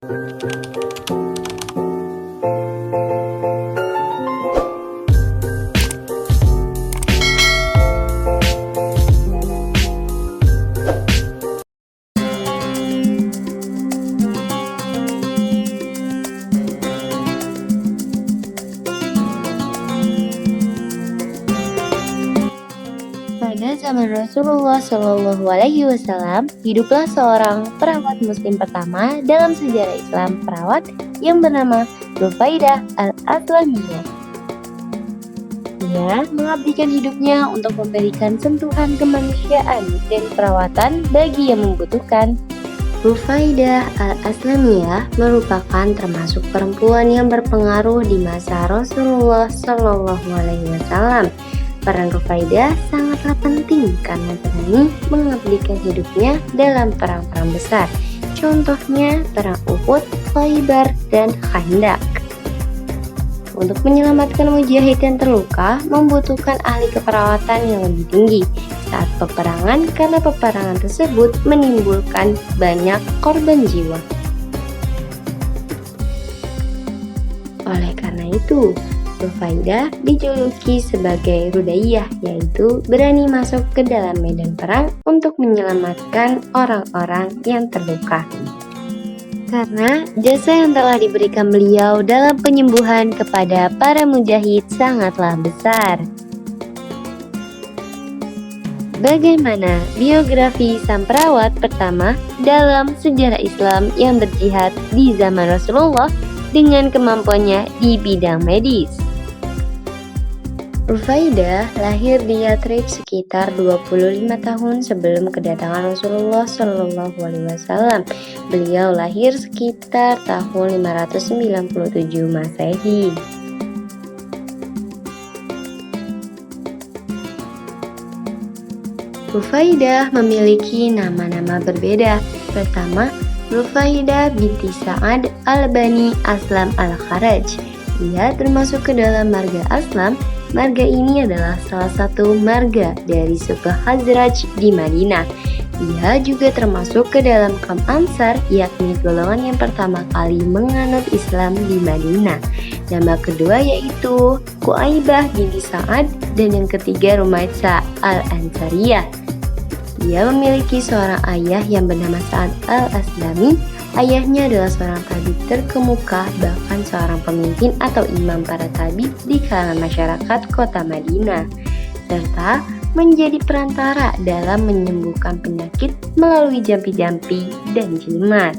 Pada zaman Rasulullah Shallallahu Alaihi Wasallam, hiduplah seorang perawat Muslim pertama dalam sejarah Islam, perawat yang bernama Rufaidah al-Aslamiyah. Ia mengabdikan hidupnya untuk memberikan sentuhan kemanusiaan dan perawatan bagi yang membutuhkan. Rufaidah al-Aslamiyah merupakan termasuk perempuan yang berpengaruh di masa Rasulullah Shallallahu Alaihi Wasallam. Peran Rufaidah sangatlah penting karena berani mengabdikan hidupnya dalam perang-perang besar. Contohnya perang Uhud, Khaybar, dan Khandaq. Untuk menyelamatkan mujahid yang terluka membutuhkan ahli keperawatan yang lebih tinggi saat peperangan karena peperangan tersebut menimbulkan banyak korban jiwa. Oleh karena itu, Rufaidah dijuluki sebagai Rudaiyah, yaitu berani masuk ke dalam medan perang untuk menyelamatkan orang-orang yang terluka. Karena jasa yang telah diberikan beliau dalam penyembuhan kepada para mujahid sangatlah besar. Bagaimana biografi sang perawat pertama dalam sejarah Islam yang berjihad di zaman Rasulullah dengan kemampuannya di bidang medis? Rufaidah lahir di Yathrib sekitar 25 tahun sebelum kedatangan Rasulullah Shallallahu Alaihi Wasallam. Beliau lahir sekitar tahun 597 Masehi. Rufaidah memiliki nama-nama berbeda. Pertama, Rufaidah binti Sa'ad al-Bani Aslam al-Kharaj. Ia termasuk ke dalam marga Aslam. Marga ini adalah salah satu marga dari suku Khazraj di Madinah. Ia juga termasuk ke dalam kaum Ansar, yakni golongan yang pertama kali menganut Islam di Madinah. Nama kedua yaitu Quaibah binti Sa'ad dan yang ketiga Rumaisa al-Ansariyah. Ia memiliki seorang ayah yang bernama Sa'ad al-Aslami. Ayahnya adalah seorang tabib terkemuka, bahkan seorang pemimpin atau imam para tabib di kalangan masyarakat kota Madinah, serta menjadi perantara dalam menyembuhkan penyakit melalui jampi-jampi dan jimat.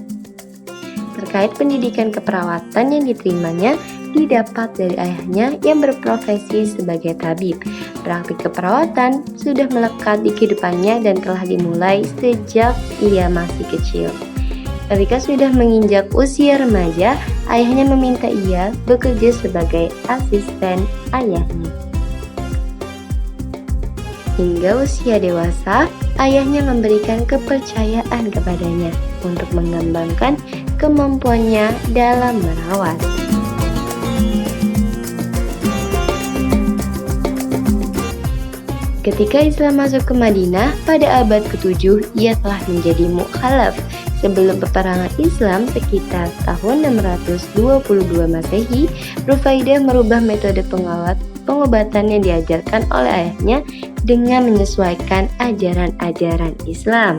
Terkait pendidikan keperawatan yang diterimanya didapat dari ayahnya yang berprofesi sebagai tabib. Praktik keperawatan sudah melekat di kehidupannya dan telah dimulai sejak ia masih kecil. Ketika sudah menginjak usia remaja, ayahnya meminta ia bekerja sebagai asisten ayahnya. Hingga usia dewasa, ayahnya memberikan kepercayaan kepadanya untuk mengembangkan kemampuannya dalam merawat. Ketika Islam masuk ke Madinah pada abad ke-7, ia telah menjadi mukhalaf. Sebelum peperangan Islam sekitar tahun 622 Masehi, Rufaidah merubah metode pengobatan yang diajarkan oleh ayahnya dengan menyesuaikan ajaran-ajaran Islam.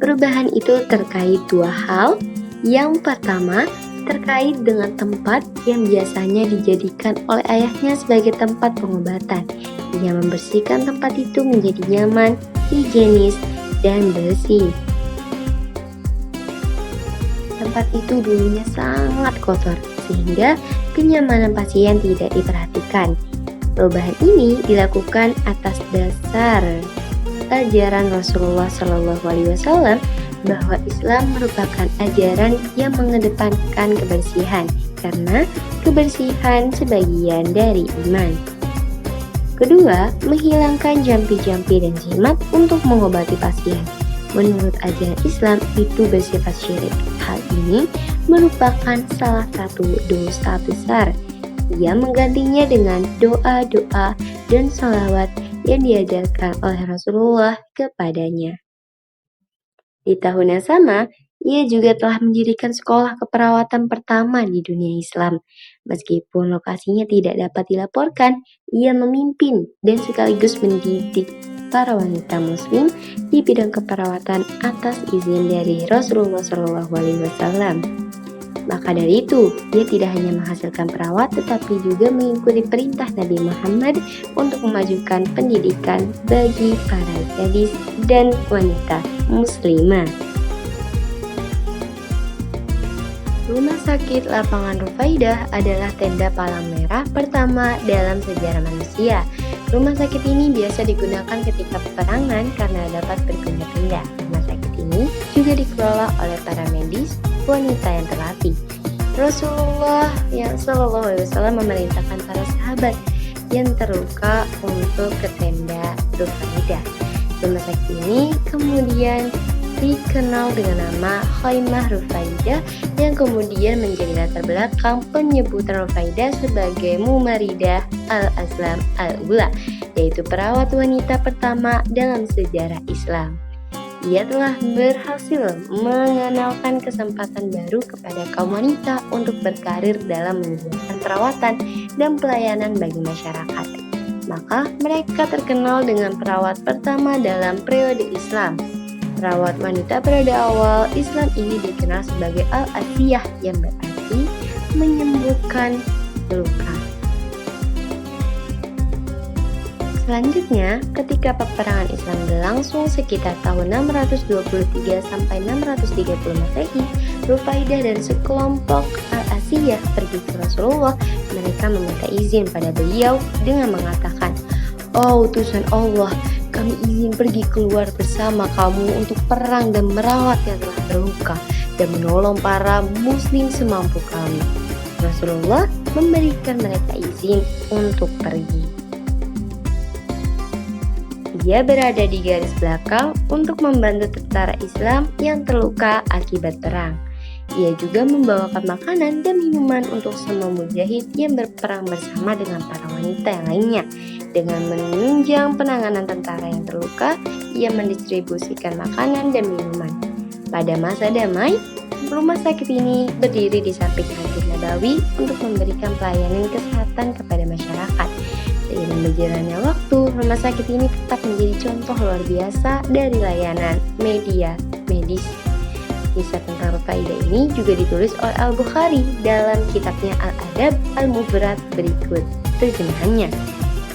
Perubahan itu terkait dua hal. Yang pertama, terkait dengan tempat yang biasanya dijadikan oleh ayahnya sebagai tempat pengobatan. Ia membersihkan tempat itu menjadi nyaman, higienis, dan bersih. Tempat itu dulunya sangat kotor, sehingga kenyamanan pasien tidak diperhatikan. Perubahan ini dilakukan atas dasar ajaran Rasulullah Shallallahu Alaihi Wasallam bahwa Islam merupakan ajaran yang mengedepankan kebersihan, karena kebersihan sebagian dari iman. Kedua, menghilangkan jampi-jampi dan jimat untuk mengobati pasien. Menurut ajaran Islam itu bersifat syirik. Hal ini merupakan salah satu dosa besar. Ia menggantinya dengan doa-doa dan sholawat yang diajarkan oleh Rasulullah kepadanya. Di tahun yang sama, ia juga telah mendirikan sekolah keperawatan pertama di dunia Islam. Meskipun lokasinya tidak dapat dilaporkan, ia memimpin dan sekaligus mendidik para wanita muslim di bidang keperawatan atas izin dari Rasulullah SAW. Maka dari itu, dia tidak hanya menghasilkan perawat tetapi juga mengikuti perintah Nabi Muhammad untuk memajukan pendidikan bagi para gadis dan wanita muslimah. Rumah sakit lapangan Rufaidah adalah tenda palang merah pertama dalam sejarah manusia. Rumah sakit ini biasa digunakan ketika peperangan karena dapat berpindah-pindah. Rumah sakit ini juga dikelola oleh para medis wanita yang terlatih. Rasulullah yang Shallallahu Alaihi Wasallam memerintahkan para sahabat yang terluka untuk ke tenda Rufaidah. Rumah sakit ini kemudian dikenal dengan nama Khaimah Rufaidah yang kemudian menjadi latar belakang penyebutan Rufaidah sebagai Mumaridah al-Aslam al-Ula, yaitu perawat wanita pertama dalam sejarah Islam. Ia telah berhasil mengenalkan kesempatan baru kepada kaum wanita untuk berkarir dalam menyediakan perawatan dan pelayanan bagi masyarakat. Maka mereka terkenal dengan perawat pertama dalam periode Islam. Perawat wanita periode awal Islam ini dikenal sebagai Al-Asiyah yang berarti menyembuhkan luka. Selanjutnya, ketika peperangan Islam berlangsung sekitar tahun 623 sampai 630 Masehi, Rufaidah dan sekelompok Al-Asiyah pergi ke Rasulullah. Mereka meminta izin pada beliau dengan mengatakan, "Oh utusan Allah, kami izin pergi keluar bersama kamu untuk perang dan merawat yang telah terluka dan menolong para muslim semampu kami." Rasulullah memberikan mereka izin untuk pergi. Ia berada di garis belakang untuk membantu tentara Islam yang terluka akibat perang. Ia juga membawakan makanan dan minuman untuk semua mujahid yang berperang bersama dengan para wanita yang lainnya. Dengan menunjang penanganan tentara yang terluka, ia mendistribusikan makanan dan minuman. Pada masa damai, rumah sakit ini berdiri di samping Masjid Nabawi untuk memberikan pelayanan kesehatan kepada masyarakat. Seiring berjalannya waktu, rumah sakit ini tetap menjadi contoh luar biasa dari layanan media medis. Kisah tentang Rufaidah ini juga ditulis oleh Al-Bukhari dalam kitabnya Al-Adab Al-Mufrad berikut terjemahannya.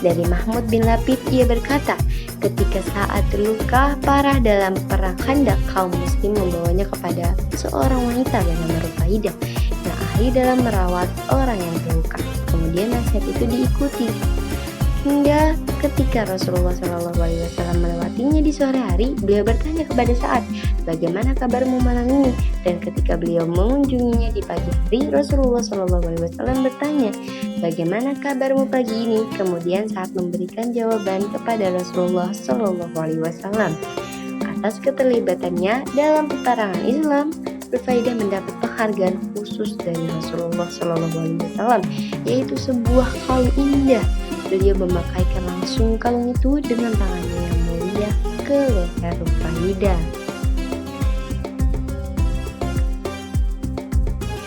Dari Mahmud bin Lapid, ia berkata, ketika saat terluka parah dalam perang Khandaq, kaum muslim membawanya kepada seorang wanita bernama Rufaidah yang ahli dalam merawat orang yang terluka. Kemudian nasihat itu diikuti. Hingga ketika Rasulullah SAW melewatinya di sore hari, beliau bertanya kepada Sa'ad, "Bagaimana kabarmu malam ini?" Dan ketika beliau mengunjunginya di pagi hari, Rasulullah SAW bertanya, "Bagaimana kabarmu pagi ini?" Kemudian Sa'ad memberikan jawaban kepada Rasulullah SAW. Atas keterlibatannya dalam peperangan Islam, Rufaidah mendapat penghargaan khusus dari Rasulullah SAW, yaitu sebuah kalung indah. Beliau memakaikan langsung kalung itu dengan tangannya yang mulia ke leher Rufaidah.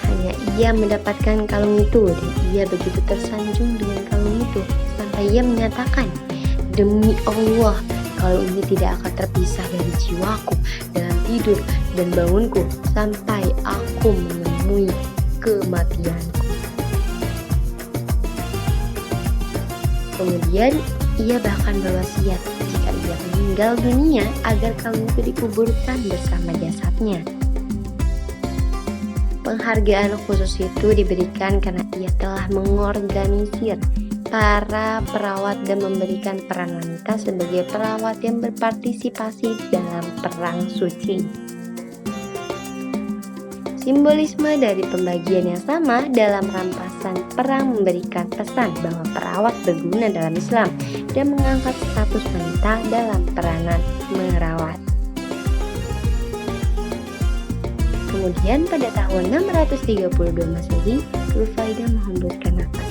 Hanya ia mendapatkan kalung itu dan ia begitu tersanjung dengan kalung itu sampai ia menyatakan, "Demi Allah, kalung ini tidak akan terpisah dari jiwaku dalam tidur dan bangunku sampai aku menemui kematianku." Kemudian ia bahkan berwasiat jika ia meninggal dunia agar kalung itu dikuburkan bersama jasadnya. Penghargaan khusus itu diberikan karena ia telah mengorganisir para perawat dan memberikan peran wanita sebagai perawat yang berpartisipasi dalam perang suci. Simbolisme dari pembagian yang sama dalam rampasan perang memberikan pesan bahwa perawat berguna dalam Islam dan mengangkat status wanita dalam peranan merawat. Kemudian pada tahun 632 Masehi, Rufaidah menghembuskan nafas